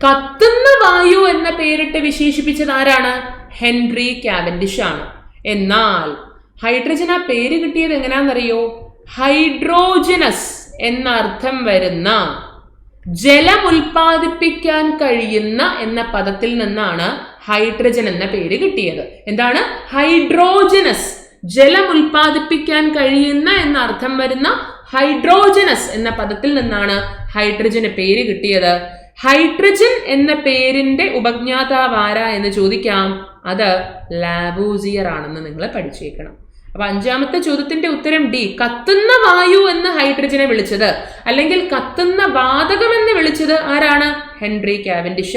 കത്തുന്ന വായു എന്ന പേരിട്ട് വിശേഷിപ്പിച്ചത് ആരാണ്? ഹെൻറി കാവൻഡിഷ് ആണ്. എന്നാൽ ഹൈഡ്രജൻ ആ പേര് കിട്ടിയത് എങ്ങനെയാണെന്നറിയോ? ഹൈഡ്രോജനസ് എന്ന അർത്ഥം വരുന്ന ജലം ഉൽപ്പാദിപ്പിക്കാൻ കഴിയുന്ന എന്ന പദത്തിൽ നിന്നാണ് ഹൈഡ്രജൻ എന്ന പേര് കിട്ടിയത്. എന്താണ്? ഹൈഡ്രോജനസ്, ജലം ഉൽപ്പാദിപ്പിക്കാൻ കഴിയുന്ന എന്ന അർത്ഥം വരുന്ന ഹൈഡ്രോജനസ് എന്ന പദത്തിൽ നിന്നാണ് ഹൈഡ്രജന് പേര് കിട്ടിയത്. ഹൈഡ്രജൻ എന്ന പേരിന്റെ ഉപജ്ഞാതാവ് ആരാ എന്ന് ചോദിക്കാം. അത് ലാവോസിയർ ആണെന്ന് നിങ്ങൾ പഠിച്ചേക്കണം. അപ്പൊ 5ാമത്തെ ചോദ്യത്തിന്റെ ഉത്തരം ഡി. കത്തുന്ന വായു എന്ന് ഹൈഡ്രജനെ വിളിച്ചത് അല്ലെങ്കിൽ കത്തുന്ന വാതകം എന്ന് വിളിച്ചത് ആരാണ്? ഹെൻറി കാവൻഡിഷ.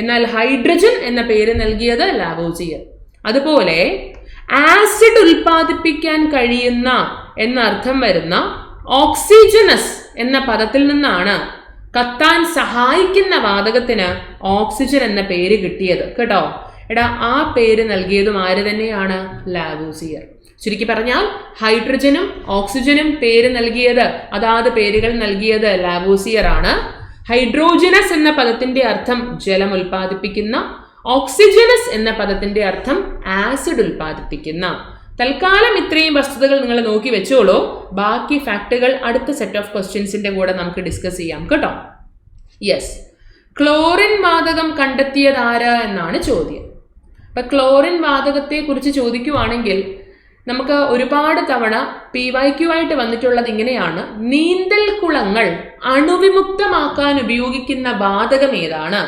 എന്നാൽ ഹൈഡ്രജൻ എന്ന പേര് നൽകിയത് ലാവോസിയർ. അതുപോലെ ആസിഡ് ഉൽപ്പാദിപ്പിക്കാൻ കഴിയുന്ന എന്നർത്ഥം വരുന്ന ഓക്സിജനസ് എന്ന പദത്തിൽ നിന്നാണ് കത്താൻ സഹായിക്കുന്ന വാതകത്തിന് ഓക്സിജൻ എന്ന പേര് കിട്ടിയത് കേട്ടോ. എടാ, ആ പേര് നൽകിയതും ആര് തന്നെയാണ്? ലാവോസിയർ. ചുരുക്കി പറഞ്ഞാൽ ഹൈഡ്രജനും ഓക്സിജനും പേര് നൽകിയത്, അതാത് പേരുകൾ നൽകിയത് ലാവോസിയർ ആണ്. ഹൈഡ്രോജനസ് എന്ന പദത്തിന്റെ അർത്ഥം ജലം ഉൽപ്പാദിപ്പിക്കുന്ന, ഓക്സിജനസ് എന്ന പദത്തിന്റെ അർത്ഥം ആസിഡ് ഉൽപ്പാദിപ്പിക്കുന്ന. തൽക്കാലം ഇത്രയും വസ്തുതകൾ നിങ്ങൾ നോക്കി വെച്ചോളൂ. ബാക്കി ഫാക്ടുകൾ അടുത്ത സെറ്റ് ഓഫ് ക്വസ്റ്റ്യൻസിന്റെ കൂടെ നമുക്ക് ഡിസ്കസ് ചെയ്യാം കേട്ടോ. യെസ്, ക്ലോറിൻ വാതകം കണ്ടെത്തിയത് ആര് എന്നാണ് ചോദ്യം. അപ്പൊ ക്ലോറിൻ വാതകത്തെ കുറിച്ച് ചോദിക്കുവാണെങ്കിൽ നമുക്ക് ഒരുപാട് തവണ PYQ ആയിട്ട് വന്നിട്ടുള്ളത് ഇങ്ങനെയാണ്: നീന്തൽ കുളങ്ങൾ അണുവിമുക്തമാക്കാൻ ഉപയോഗിക്കുന്ന വാതകം ഏതാണ്?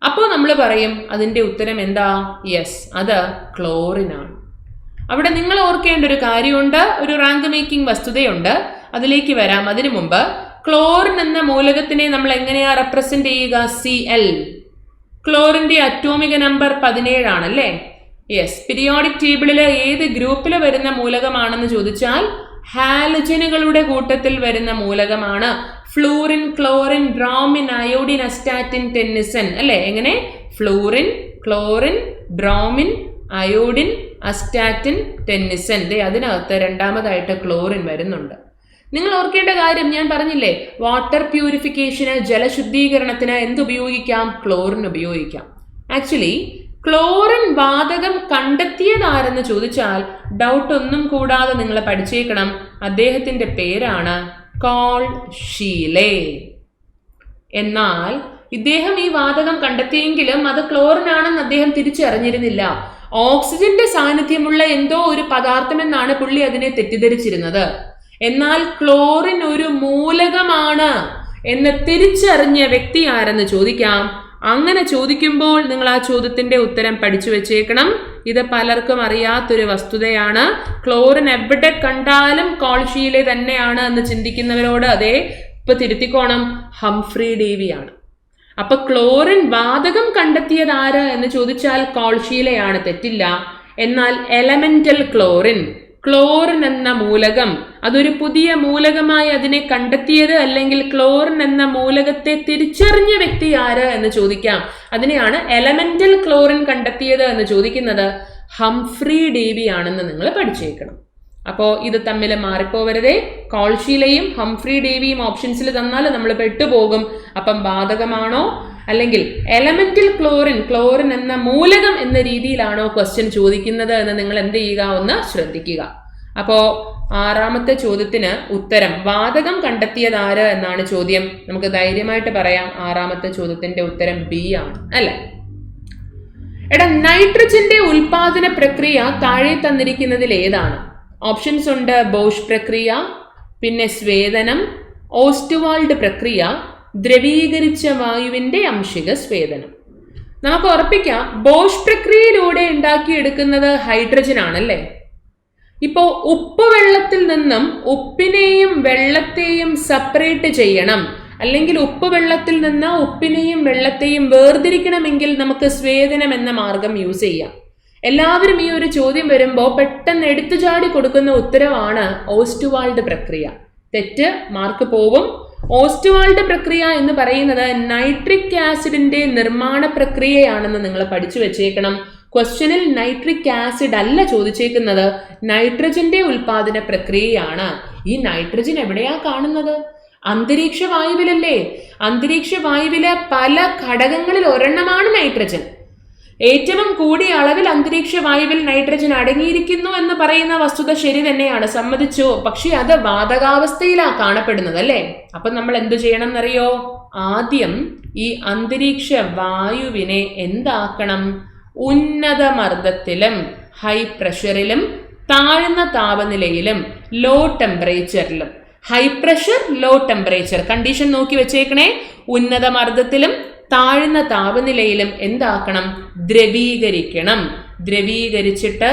അപ്പോൾ നമ്മൾ പറയും അതിന്റെ ഉത്തരം എന്താ? യെസ്, അത് ക്ലോറിൻ ആണ്. അവിടെ നിങ്ങൾ ഓർക്കേണ്ട ഒരു കാര്യമുണ്ട്, ഒരു റാങ്ക് മേക്കിംഗ് വസ്തുതയുണ്ട്. അതിലേക്ക് വരാം. അതിനു മുമ്പ് ക്ലോറിൻ എന്ന മൂലകത്തിനെ നമ്മൾ എങ്ങനെയാ റെപ്രസെന്റ് ചെയ്യുക? Cl. ക്ലോറിന്റെ അറ്റോമിക നമ്പർ 17 ആണല്ലേ? യെസ്. പീരിയോഡിക് ടേബിളിൽ ഏത് ഗ്രൂപ്പിൽ വരുന്ന മൂലകമാണെന്ന് ചോദിച്ചാൽ ഹാലജനുകളുടെ കൂട്ടത്തിൽ വരുന്ന മൂലകമാണ്. Fluorine, chlorine, bromine, iodine, astatine, Tennyson അല്ലെ? എങ്ങനെ? Fluorine, chlorine, bromine, iodine, astatine, Tennyson. അതിനകത്ത് 2ാമതായിട്ട് ക്ലോറിൻ വരുന്നുണ്ട്. നിങ്ങൾ ഓർക്കേണ്ട കാര്യം ഞാൻ പറഞ്ഞില്ലേ, വാട്ടർ പ്യൂരിഫിക്കേഷന്, ജലശുദ്ധീകരണത്തിന് എന്തുപയോഗിക്കാം? ക്ലോറിൻ ഉപയോഗിക്കാം. ആക്ച്വലി ക്ലോറിൻ വാതകം കണ്ടെത്തിയതാരെന്ന് ചോദിച്ചാൽ ഡൗട്ട് ഒന്നും കൂടാതെ നിങ്ങൾ പഠിച്ചേക്കണം, അദ്ദേഹത്തിന്റെ പേരാണ് കോൾ ഷീലെ. എന്നാൽ ഇദ്ദേഹം ഈ വാതകം കണ്ടെത്തിയെങ്കിലും അത് ക്ലോറിൻ ആണെന്ന് അദ്ദേഹം തിരിച്ചറിഞ്ഞിരുന്നില്ല. ഓക്സിജന്റെ സാന്നിധ്യമുള്ള എന്തോ ഒരു പദാർത്ഥമെന്നാണ് പുള്ളി അതിനെ തെറ്റിദ്ധരിച്ചിരുന്നത്. എന്നാൽ ക്ലോറിൻ ഒരു മൂലകമാണ് എന്ന് തിരിച്ചറിഞ്ഞ വ്യക്തി ആരെന്ന് ചോദിക്കാം. അങ്ങനെ ചോദിക്കുമ്പോൾ നിങ്ങൾ ആ ചോദ്യത്തിന്റെ ഉത്തരം പഠിച്ചു വെച്ചേക്കണം. ഇത് പലർക്കും അറിയാത്തൊരു വസ്തുതയാണ്. ക്ലോറിൻ എവിടെ കണ്ടാലും കോൾ ഷീലെ തന്നെയാണ് എന്ന് ചിന്തിക്കുന്നവരോട് അതേ ഇപ്പൊ തിരുത്തിക്കോണം, ഹംഫ്രി ഡേവിയാണ്. അപ്പൊ ക്ലോറിൻ വാതകം കണ്ടെത്തിയത് ആര് എന്ന് ചോദിച്ചാൽ കോൾ ഷീലയാണ്, തെറ്റില്ല. എന്നാൽ എലമെന്റൽ ക്ലോറിൻ, ക്ലോറിൻ എന്ന മൂലകം, അതൊരു പുതിയ മൂലകമായി അതിനെ കണ്ടെത്തിയത് അല്ലെങ്കിൽ ക്ലോറിൻ എന്ന മൂലകത്തെ തിരിച്ചറിഞ്ഞ വ്യക്തി ആര് എന്ന് ചോദിക്കാം. അതിനെയാണ് എലമെന്റൽ ക്ലോറിൻ കണ്ടെത്തിയത് എന്ന് ചോദിക്കുന്നത് ഹംഫ്രി ഡേവി ആണെന്ന് നിങ്ങൾ പഠിച്ചേക്കണം. അപ്പോൾ ഇത് തമ്മിൽ മാറിപ്പോവരുതേ. കോൾഷീലയും ഹംഫ്രി ഡേവിയും ഓപ്ഷൻസിൽ തന്നാൽ നമ്മൾ പെട്ടുപോകും. അപ്പം ബാധകമാണോ അല്ലെങ്കിൽ എലമെന്റൽ ക്ലോറിൻ, ക്ലോറിൻ എന്ന മൂലകം എന്ന രീതിയിലാണോ ക്വസ്റ്റ്യൻ ചോദിക്കുന്നത് എന്ന് നിങ്ങൾ എന്ത് ചെയ്യുക, ഒന്ന് ശ്രദ്ധിക്കുക. അപ്പോ ആറാമത്തെ ചോദ്യത്തിന് ഉത്തരം വാതകം കണ്ടെത്തിയത് ആര് എന്നാണ് ചോദ്യം. നമുക്ക് ധൈര്യമായിട്ട് പറയാം, ആറാമത്തെ ചോദ്യത്തിന്റെ ഉത്തരം ബി ആണ്, അല്ലെ? എടാ, നൈട്രജന്റെ ഉൽപാദന പ്രക്രിയ താഴെ തന്നിരിക്കുന്നതിൽ ഏതാണ്? ഓപ്ഷൻസ് ഉണ്ട്. ബോഷ് പ്രക്രിയ, പിന്നെ സ്വേദനം, ഓസ്റ്റ്വാൾഡ് പ്രക്രിയ, ദ്രവീകരിച്ച വായുവിന്റെ അംശിക സ്വേദനം. നമുക്ക് ഉറപ്പിക്കാം, ബോഷ് പ്രക്രിയയിലൂടെ ഉണ്ടാക്കിയെടുക്കുന്നത് ഹൈഡ്രജൻ ആണല്ലേ. ഇപ്പോ ഉപ്പ് വെള്ളത്തിൽ നിന്നും ഉപ്പിനെയും വെള്ളത്തെയും സെപ്പറേറ്റ് ചെയ്യണം, അല്ലെങ്കിൽ ഉപ്പ് വെള്ളത്തിൽ നിന്ന് ഉപ്പിനെയും വെള്ളത്തെയും വേർതിരിക്കണമെങ്കിൽ നമുക്ക് സ്വേദനം എന്ന മാർഗം യൂസ് ചെയ്യാം. എല്ലാവരും ഈ ഒരു ചോദ്യം വരുമ്പോൾ പെട്ടെന്ന് എടുത്തു ചാടി കൊടുക്കുന്ന ഉത്തരവാണ് ഓസ്റ്റ്വാൾഡ് പ്രക്രിയ. തെറ്റ്, മാർക്ക് പോവും. ഓസ്റ്റ്വാൾഡ് പ്രക്രിയ എന്ന് പറയുന്നത് നൈട്രിക് ആസിഡിന്റെ നിർമ്മാണ പ്രക്രിയയാണെന്ന് നിങ്ങൾ പഠിച്ചു വെച്ചേക്കണം. ക്വസ്റ്റ്യനിൽ നൈട്രിക് ആസിഡ് അല്ല ചോദിച്ചേക്കുന്നത്, നൈട്രജന്റെ ഉൽപാദന പ്രക്രിയയാണ്. ഈ നൈട്രജൻ എവിടെയാ കാണുന്നത്? അന്തരീക്ഷ വായുവിലല്ലേ. അന്തരീക്ഷ വായുവിലെ പല ഘടകങ്ങളിൽ ഒരെണ്ണമാണ് നൈട്രജൻ. ഏറ്റവും കൂടിയ അളവിൽ അന്തരീക്ഷ വായുവിൽ നൈട്രജൻ അടങ്ങിയിരിക്കുന്നു എന്ന് പറയുന്ന വസ്തുത ശരി തന്നെയാണ്, സമ്മതിച്ചു. പക്ഷെ അത് വാതകാവസ്ഥയിലാ കാണപ്പെടുന്നത്, അല്ലേ? അപ്പൊ നമ്മൾ എന്തു ചെയ്യണം എന്നറിയോ? ആദ്യം ഈ അന്തരീക്ഷ വായുവിനെ എന്താക്കണം? ഉന്നത മർദ്ദത്തിലും ഹൈ പ്രഷറിലും താഴ്ന്ന താപനിലയിലും ലോ ടെമ്പറേച്ചറിലും, high pressure low temperature condition നോക്കി വെച്ചേക്കണേ. ഉന്നത മർദ്ദത്തിലും താഴ്ന്ന താപനിലയിലും എന്താക്കണം? ദ്രവീകരിക്കണം. ദ്രവീകരിച്ചിട്ട്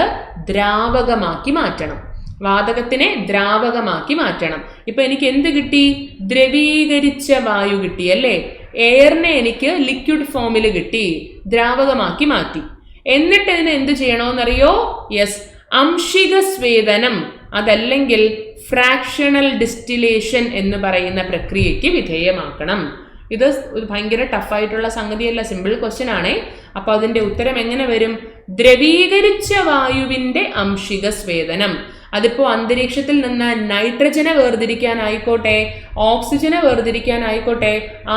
ദ്രാവകമാക്കി മാറ്റണം. വാതകത്തിനെ ദ്രാവകമാക്കി മാറ്റണം. ഇപ്പൊ എനിക്ക് എന്ത് കിട്ടി? ദ്രവീകരിച്ച വായു കിട്ടി, അല്ലേ? എയറിനെ എനിക്ക് ലിക്വിഡ് ഫോമിൽ കിട്ടി, ദ്രാവകമാക്കി മാറ്റി. എന്നിട്ട് ഇതിന് എന്ത് ചെയ്യണമെന്നറിയോ? യെസ്, അംശിക സ്വേദനം അതല്ലെങ്കിൽ ഫ്രാക്ഷണൽ ഡിസ്റ്റിലേഷൻ എന്ന് പറയുന്ന പ്രക്രിയയ്ക്ക് വിധേയമാക്കണം. ഇത് ഒരു ഭയങ്കര ടഫായിട്ടുള്ള സംഗതിയല്ല, സിമ്പിൾ ക്വസ്റ്റ്യൻ ആണേ. അപ്പൊ അതിന്റെ ഉത്തരം എങ്ങനെ വരും? ദ്രവീകരിച്ച വായുവിന്റെ അംശിക സ്വേദനം. അതിപ്പോ അന്തരീക്ഷത്തിൽ നിന്ന് നൈട്രജനെ വേർതിരിക്കാനായിക്കോട്ടെ, ഓക്സിജനെ വേർതിരിക്കാനായിക്കോട്ടെ,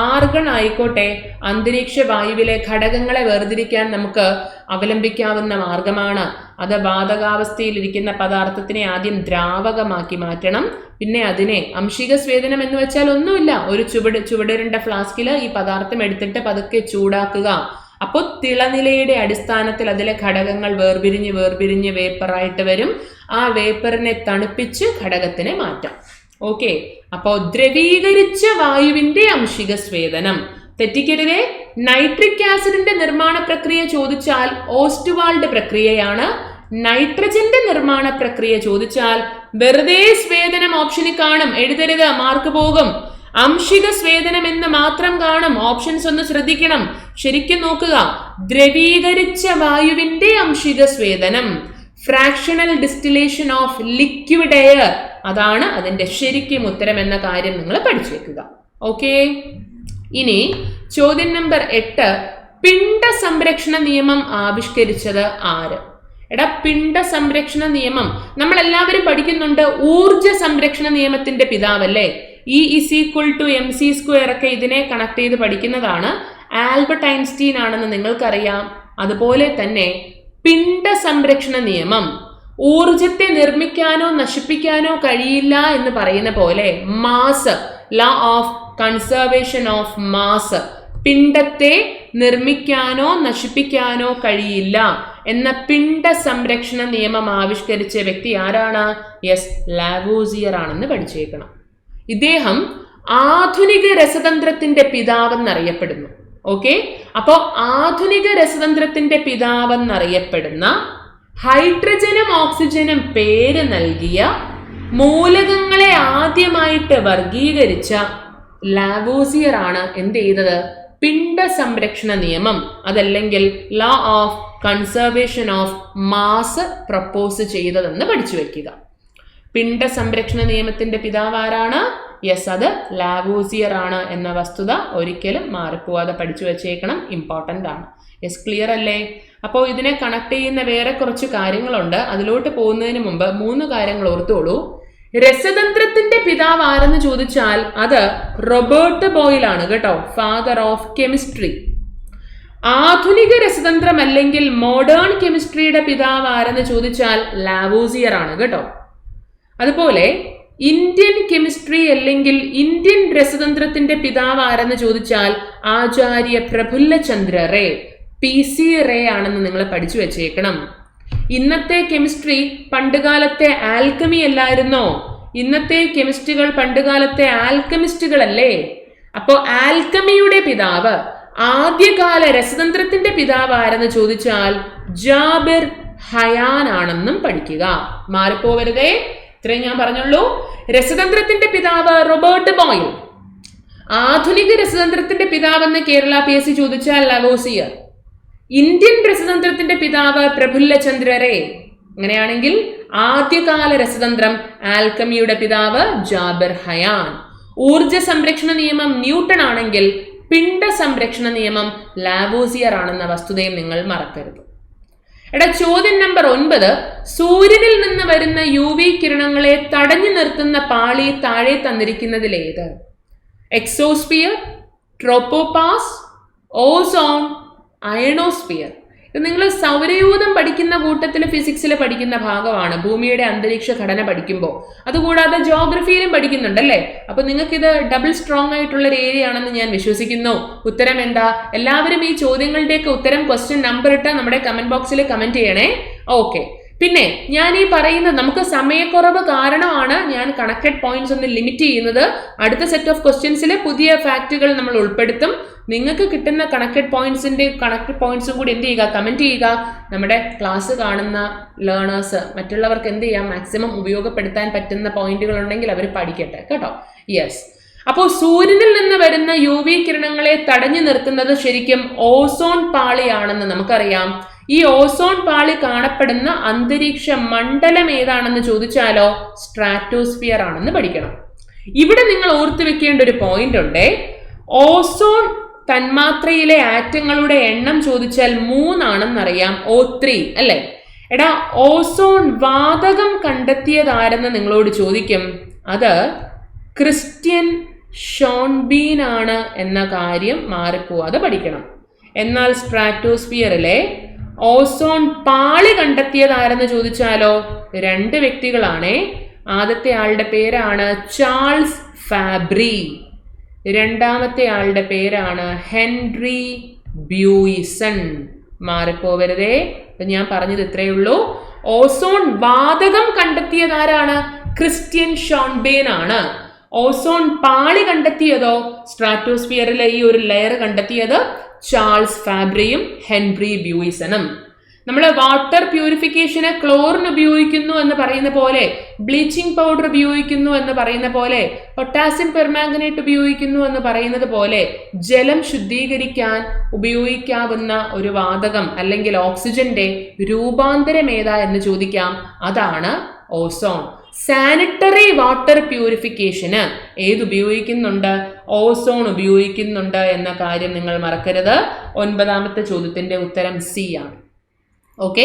ആർഗൺ ആയിക്കോട്ടെ, അന്തരീക്ഷ വായുവിലെ ഘടകങ്ങളെ വേർതിരിക്കാൻ നമുക്ക് അവലംബിക്കാവുന്ന മാർഗമാണ്. അത് വാതകാവസ്ഥയിലിരിക്കുന്ന പദാർത്ഥത്തിനെ ആദ്യം ദ്രാവകമാക്കി മാറ്റണം. പിന്നെ അതിനെ അംശിക സ്വേദനം എന്ന് വെച്ചാൽ ഒന്നുമില്ല, ഒരു ചുവടിരണ്ട ഫ്ലാസ്കിൽ ഈ പദാർത്ഥം എടുത്തിട്ട് പതുക്കെ ചൂടാക്കുക. അപ്പോൾ തിളനിലയുടെ അടിസ്ഥാനത്തിൽ അതിലെ ഘടകങ്ങൾ വേർപിരിഞ്ഞ് വേപ്പറായിട്ട് വരും. ആ വേപ്പറിനെ തണുപ്പിച്ച് ഘടകത്തിനെ മാറ്റാം. ഓക്കെ, അപ്പോ ദ്രവീകരിച്ച വായുവിന്റെ അംശിക സ്വേദനം. തെറ്റിക്കരുതേ, നൈട്രിക് ആസിഡിന്റെ നിർമ്മാണ പ്രക്രിയ ചോദിച്ചാൽ ഓസ്റ്റ്വാൾഡ് പ്രക്രിയയാണ്. നൈട്രജന്റെ നിർമ്മാണ പ്രക്രിയ ചോദിച്ചാൽ വെറുതെ സ്വേദനം ഓപ്ഷനിൽ കാണും, എഴുതരുത്, മാർക്ക് പോകും. അംശിക സ്വേദനം എന്ന് മാത്രം കാണും. ഓപ്ഷൻസ് ഒന്ന് ശ്രദ്ധിക്കണം, ശരിക്കും നോക്കുക. ദ്രവീകരിച്ച വായുവിന്റെ അംശിക സ്വേദനം, fractional distillation of liquid air, അതാണ് അതിന്റെ ശരിക്കും ഉത്തരം എന്ന കാര്യം നിങ്ങൾ പഠിച്ചു വെക്കുക. ഓക്കെ, ഇനി ചോദ്യം നമ്പർ 8, പിണ്ഡ സംരക്ഷണ നിയമം ആവിഷ്കരിച്ചത് ആര്? എടാ, പിണ്ഡ സംരക്ഷണ നിയമം നമ്മൾ എല്ലാവരും പഠിക്കുന്നുണ്ട്. ഊർജ സംരക്ഷണ നിയമത്തിന്റെ പിതാവല്ലേ? E=mc² ഒക്കെ ഇതിനെ കണക്ട് ചെയ്ത് പഠിക്കുന്നതാണ്. ആൽബർട്ട് ഐൻസ്റ്റീൻ ആണെന്ന് നിങ്ങൾക്കറിയാം. അതുപോലെ തന്നെ പിണ്ഡ സംരക്ഷണ നിയമം, ഊർജത്തെ നിർമ്മിക്കാനോ നശിപ്പിക്കാനോ കഴിയില്ല എന്ന് പറയുന്ന പോലെ mass, law of conservation of mass, പിണ്ഡത്തെ നിർമ്മിക്കാനോ നശിപ്പിക്കാനോ കഴിയില്ല എന്ന പിണ്ഡ സംരക്ഷണ നിയമം ആവിഷ്കരിച്ച വ്യക്തി ആരാണ്? യെസ്, ലാവോസിയർ ആണെന്ന് പഠിച്ചേക്കണം. ഇദ്ദേഹം ആധുനിക രസതന്ത്രത്തിന്റെ പിതാവെന്നറിയപ്പെടുന്നു. ഓക്കെ, അപ്പോ ആധുനിക രസതന്ത്രത്തിന്റെ പിതാവെന്നറിയപ്പെടുന്ന ഹൈഡ്രജനും ഓക്സിജനും പേര് നൽകിയ മൂലകങ്ങളെ ആദ്യമായിട്ട് വർഗീകരിച്ച ലാവോസിയർ ആണ് എന്ത് ചെയ്തത്? പിണ്ഡ സംരക്ഷണ നിയമം, അതല്ലെങ്കിൽ law of conservation of mass propose ചെയ്തതെന്ന് പഠിച്ചു വെക്കുക. പിണ്ഡ സംരക്ഷണ നിയമത്തിന്റെ പിതാവ് ആരാണ്? യെസ്, അത് ലാവോസിയർ ആണ് എന്ന വസ്തുത ഒരിക്കലും മാറിപ്പോവാതെ പഠിച്ചു വെച്ചേക്കണം, ഇമ്പോർട്ടൻ്റ് ആണ്. യെസ്, ക്ലിയർ അല്ലേ? അപ്പോൾ ഇതിനെ കണക്ട് ചെയ്യുന്ന വേറെ കുറച്ച് കാര്യങ്ങളുണ്ട്. അതിലോട്ട് പോകുന്നതിന് മുമ്പ് 3 കാര്യങ്ങൾ ഓർത്തോളൂ. രസതന്ത്രത്തിന്റെ പിതാവ് ആരെന്ന് ചോദിച്ചാൽ അത് റോബർട്ട് ബോയിൽ ആണ് കേട്ടോ, ഫാദർ ഓഫ് കെമിസ്ട്രി. ആധുനിക രസതന്ത്രം അല്ലെങ്കിൽ മോഡേൺ കെമിസ്ട്രിയുടെ പിതാവ് ആരെന്ന് ചോദിച്ചാൽ ലാവോസിയർ ആണ് കേട്ടോ. അതുപോലെ ഇന്ത്യൻ കെമിസ്ട്രി അല്ലെങ്കിൽ ഇന്ത്യൻ രസതന്ത്രത്തിന്റെ പിതാവ് ആരെന്ന് ചോദിച്ചാൽ ആചാര്യ പ്രഫുല്ലചന്ദ്ര റേ, PC റേ ആണെന്ന് നിങ്ങൾ പഠിച്ചു വെച്ചേക്കണം. ഇന്നത്തെ കെമിസ്ട്രി പണ്ടുകാലത്തെ ആൽക്കമി അല്ലായിരുന്നോ? ഇന്നത്തെ കെമിസ്ട്രികൾ പണ്ടുകാലത്തെ ആൽക്കമിസ്റ്റുകളല്ലേ? അപ്പോ ആൽക്കമിയുടെ പിതാവ്, ആദ്യകാല രസതന്ത്രത്തിന്റെ പിതാവ് ആരെന്ന് ചോദിച്ചാൽ ജാബിർ ഹയാൻ ആണെന്നും പഠിക്കുക. മാറിപ്പോവരുതേ, ഇത്രയും ഞാൻ പറഞ്ഞുള്ളൂ. രസതന്ത്രത്തിന്റെ പിതാവ് റോബർട്ട് ബോയിൽ, ആധുനിക രസതന്ത്രത്തിന്റെ പിതാവെന്ന് കേരള PSC ചോദിച്ചാൽ ലാവോസിയർ, ഇന്ത്യൻ രസതന്ത്രത്തിന്റെ പിതാവ് പ്രഫുല്ലചന്ദ്ര റേ. അങ്ങനെയാണെങ്കിൽ ആദ്യകാല രസതന്ത്രം ആൽക്കമിയുടെ പിതാവ് ജാബിർ ഹയാൻ. ഊർജ സംരക്ഷണ നിയമം ന്യൂട്ടൺ ആണെങ്കിൽ പിണ്ഡ സംരക്ഷണ നിയമം ലാവോസിയർ ആണെന്ന വസ്തുതയും നിങ്ങൾ മറക്കരുത്. ചോദ്യം നമ്പർ 9, സൂര്യനിൽ നിന്ന് വരുന്ന UV കിരണങ്ങളെ തടഞ്ഞു നിർത്തുന്ന പാളി താഴെ തന്നിരിക്കുന്നതിലേത്? Exosphere, tropopause, ozone, ionosphere. ഇത് നിങ്ങൾ സൗരയൂഥം പഠിക്കുന്ന കൂട്ടത്തിൽ ഫിസിക്സിൽ പഠിക്കുന്ന ഭാഗമാണ്, ഭൂമിയുടെ അന്തരീക്ഷ ഘടന പഠിക്കുമ്പോൾ. അതുകൂടാതെ ജോഗ്രഫിയിലും പഠിക്കുന്നുണ്ടല്ലേ? അപ്പൊ നിങ്ങൾക്ക് ഇത് ഡബിൾ സ്ട്രോങ് ആയിട്ടുള്ള ഒരു ഏരിയ ആണെന്ന് ഞാൻ വിശ്വസിക്കുന്നു. ഉത്തരം എന്താ? എല്ലാവരും ഈ ചോദ്യങ്ങളുടെയൊക്കെ ഉത്തരം ക്വസ്റ്റ്യൻ നമ്പർ ഇട്ട് നമ്മുടെ കമന്റ് ബോക്സിൽ കമന്റ് ചെയ്യണേ. ഓക്കെ, പിന്നെ ഞാൻ ഈ പറയുന്നത് നമുക്ക് സമയക്കുറവ് കാരണമാണ് ഞാൻ കണക്റ്റഡ് പോയിന്റ്സ് ഒന്ന് ലിമിറ്റ് ചെയ്യുന്നത്. അടുത്ത സെറ്റ് ഓഫ് ക്വസ്റ്റ്യൻസിൽ പുതിയ ഫാക്റ്റുകൾ നമ്മൾ ഉൾപ്പെടുത്തും. നിങ്ങൾക്ക് കിട്ടുന്ന കണക്റ്റഡ് പോയിന്റ്സും കൂടി എന്ത് ചെയ്യുക? കമന്റ് ചെയ്യുക. നമ്മുടെ ക്ലാസ് കാണുന്ന ലേണേഴ്സ് മറ്റുള്ളവർക്ക് എന്ത് ചെയ്യാം? മാക്സിമം ഉപയോഗപ്പെടുത്താൻ പറ്റുന്ന പോയിന്റുകൾ ഉണ്ടെങ്കിൽ അവർ പഠിക്കട്ടെ കേട്ടോ. യെസ്, അപ്പോൾ സൂര്യനിൽ നിന്ന് വരുന്ന UV കിരണങ്ങളെ തടഞ്ഞു നിർത്തുന്നത് ശരിക്കും ഓസോൺ പാളിയാണെന്ന് നമുക്കറിയാം. ഈ ഓസോൺ പാളി കാണപ്പെടുന്ന അന്തരീക്ഷ മണ്ഡലം ഏതാണെന്ന് ചോദിച്ചാലോ സ്ട്രാറ്റോസ്ഫിയർ ആണെന്ന് പഠിക്കണം. ഇവിടെ നിങ്ങൾ ഓർത്തു വെക്കേണ്ട ഒരു പോയിന്റ് ഉണ്ട്. ഓസോൺ തന്മാത്രയിലെ ആറ്റങ്ങളുടെ എണ്ണം ചോദിച്ചാൽ 3 ആണെന്നറിയാം, O3 അല്ലെ? എടാ, ഓസോൺ വാതകം കണ്ടെത്തിയതാരെന്ന് നിങ്ങളോട് ചോദിക്കും. അത് ക്രിസ്ത്യൻ ഷോൺബീൻ ആണ് എന്ന കാര്യം മാറിപ്പോവാതെ പഠിക്കണം. എന്നാൽ സ്ട്രാറ്റോസ്ഫിയറിലെ ഓസോൺ പാളി കണ്ടെത്തിയതാരെന്ന് ചോദിച്ചാലോ 2 വ്യക്തികളാണ്. ആദ്യത്തെ ആളുടെ പേരാണ് ചാൾസ് ഫാബ്രി, രണ്ടാമത്തെ ആളുടെ പേരാണ് ഹെൻറി ബ്യൂയിസൺ. മാറിപ്പോവരുതേ, ഞാൻ പറഞ്ഞത് ഇത്രയേ ഉള്ളൂ. ഓസോൺ വാതകം കണ്ടെത്തിയതാരാണ്? ക്രിസ്ത്യൻ ഷോൺബേൻ ആണ്. ഓസോൺ പാളി കണ്ടെത്തിയതോ, സ്ട്രാറ്റോസ്ഫിയറിലെ ഈ ഒരു ലെയർ കണ്ടെത്തിയത് ചാൾസ് ഫാബ്രിയും ഹെൻറി ബ്യൂയിസണും. നമ്മൾ വാട്ടർ പ്യൂരിഫിക്കേഷന് ക്ലോറിൻ ഉപയോഗിക്കുന്നു എന്ന് പറയുന്ന പോലെ, ബ്ലീച്ചിങ് പൗഡർ ഉപയോഗിക്കുന്നു എന്ന് പറയുന്ന പോലെ, പൊട്ടാസ്യം പെർമാംഗനേറ്റ് ഉപയോഗിക്കുന്നു എന്ന് പറയുന്നത് പോലെ ജലം ശുദ്ധീകരിക്കാൻ ഉപയോഗിക്കാവുന്ന ഒരു വാതകം അല്ലെങ്കിൽ ഓക്സിജന്റെ രൂപാന്തരം ഏതാ എന്ന് ചോദിക്കാം. അതാണ് ഓസോൺ. സാനിറ്ററി വാട്ടർ പ്യൂരിഫിക്കേഷന് ഏതുപയോഗിക്കുന്നുണ്ട്? ഓസോൺ ഉപയോഗിക്കുന്നുണ്ട് എന്ന കാര്യം നിങ്ങൾ മറക്കരുത്. 9ാമത്തെ ചോദ്യത്തിന്റെ ഉത്തരം C ആണ്. ഓക്കെ,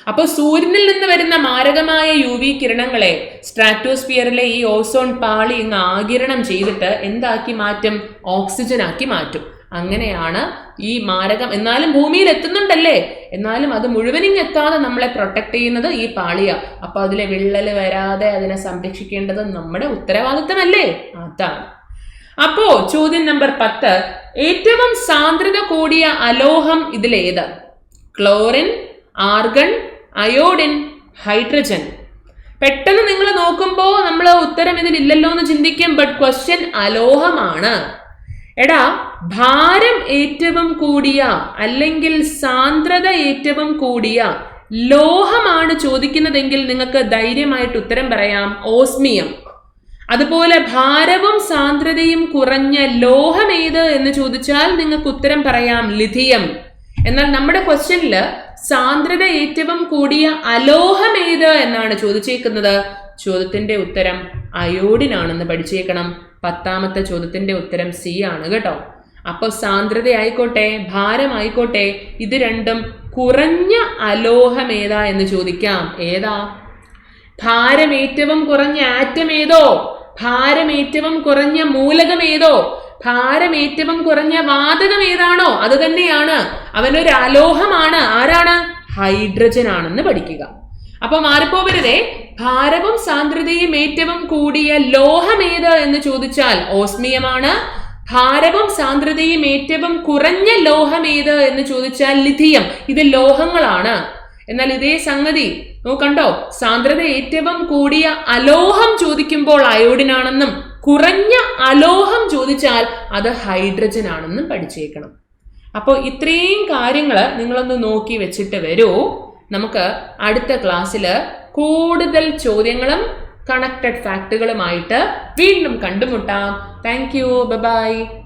അപ്പോൾ സൂര്യനിൽ നിന്ന് വരുന്ന മാരകമായ UV കിരണങ്ങളെ സ്ട്രാറ്റോസ്ഫിയറിലെ ഈ ഓസോൺ പാളി ഇങ്ങ് ആഗിരണം ചെയ്തിട്ട് എന്താക്കി മാറ്റും? ഓക്സിജൻ ആക്കി മാറ്റും. അങ്ങനെയാണ് ഈ മാരകം, എന്നാലും ഭൂമിയിൽ എത്തുന്നുണ്ടല്ലേ, എന്നാലും അത് മുഴുവനും എത്താതെ നമ്മളെ പ്രൊട്ടക്ട് ചെയ്യുന്നത് ഈ പാളിയാ. അപ്പൊ അതിലെ വിള്ളല് വരാതെ അതിനെ സംരക്ഷിക്കേണ്ടത് നമ്മുടെ ഉത്തരവാദിത്തമല്ലേ? അതാണ്. അപ്പോ ചോദ്യം നമ്പർ 10, ഏറ്റവും സാന്ദ്രത കൂടിയ അലോഹം ഇതിലേത്? Chlorine, argon, iodine, hydrogen. പെട്ടെന്ന് നിങ്ങൾ നോക്കുമ്പോൾ നമ്മൾ ഉത്തരം ഇതിലില്ലല്ലോ എന്ന് ചിന്തിക്കും. ബട്ട് ക്വസ്റ്റ്യൻ അലോഹമാണ്. എടാ, ഭാരം ഏറ്റവും കൂടിയ അല്ലെങ്കിൽ സാന്ദ്രത ഏറ്റവും കൂടിയ ലോഹമാണ് ചോദിക്കുന്നതെങ്കിൽ നിങ്ങൾക്ക് ധൈര്യമായിട്ട് ഉത്തരം പറയാം ഓസ്മിയം. അതുപോലെ ഭാരവും സാന്ദ്രതയും കുറഞ്ഞ ലോഹം ഏത് എന്ന് ചോദിച്ചാൽ നിങ്ങൾക്ക് ഉത്തരം പറയാം ലിഥിയം. എന്നാൽ നമ്മുടെ ക്വസ്റ്റ്യനില് സാന്ദ്രത ഏറ്റവും കൂടിയ അലോഹം ഏത് എന്നാണ് ചോദിച്ചേക്കുന്നത്. ചോദ്യത്തിന്റെ ഉത്തരം അയോഡിൻ ആണെന്ന് പഠിച്ചേക്കണം. 10ാമത്തെ ചോദ്യത്തിന്റെ ഉത്തരം സി ആണ് കേട്ടോ. അപ്പൊ സാന്ദ്രത ആയിക്കോട്ടെ ഭാരമായിക്കോട്ടെ ഇത് രണ്ടും കുറഞ്ഞ അലോഹം ഏതാ എന്ന് ചോദിക്കാം. ഏതാ? ഭാരം ഏറ്റവും കുറഞ്ഞ ആറ്റം ഏതോ, ഭാരം ഏറ്റവും കുറഞ്ഞ മൂലകം ഏതോ, ഭാരം ഏറ്റവും കുറഞ്ഞ വാതകം ഏതാണോ അത് തന്നെയാണ്. അവനൊരു അലോഹമാണ്. ആരാണ്? ഹൈഡ്രജൻ ആണെന്ന് പഠിക്കുക. അപ്പൊ മാറിപ്പോവരുതേ. ഭാരവും സാന്ദ്രതയും ഏറ്റവും കൂടിയ ലോഹം ഏത് എന്ന് ചോദിച്ചാൽ ഓസ്മിയമാണ്. ഭാരവും സാന്ദ്രതയും ഏറ്റവും കുറഞ്ഞ ലോഹം ഏത് എന്ന് ചോദിച്ചാൽ ലിഥിയം. ഇത് ലോഹങ്ങളാണ്. എന്നാൽ ഇതേ സംഗതി നോക്കണ്ടോ, സാന്ദ്രത ഏറ്റവും കൂടിയ അലോഹം ചോദിക്കുമ്പോൾ അയോഡിൻ ആണെന്നും കുറഞ്ഞ അലോഹം ചോദിച്ചാൽ അത് ഹൈഡ്രജൻ ആണെന്നും പഠിച്ചേക്കണം. അപ്പോൾ ഇത്രയും കാര്യങ്ങൾ നിങ്ങളൊന്ന് നോക്കി വെച്ചിട്ട് വരൂ. നമുക്ക് അടുത്ത ക്ലാസ്സിൽ കൂടുതൽ ചോദ്യങ്ങളും കണക്റ്റഡ് ഫാക്ടുകളുമായിട്ട് വീണ്ടും കണ്ടുമുട്ടാം. Thank you. ബൈ.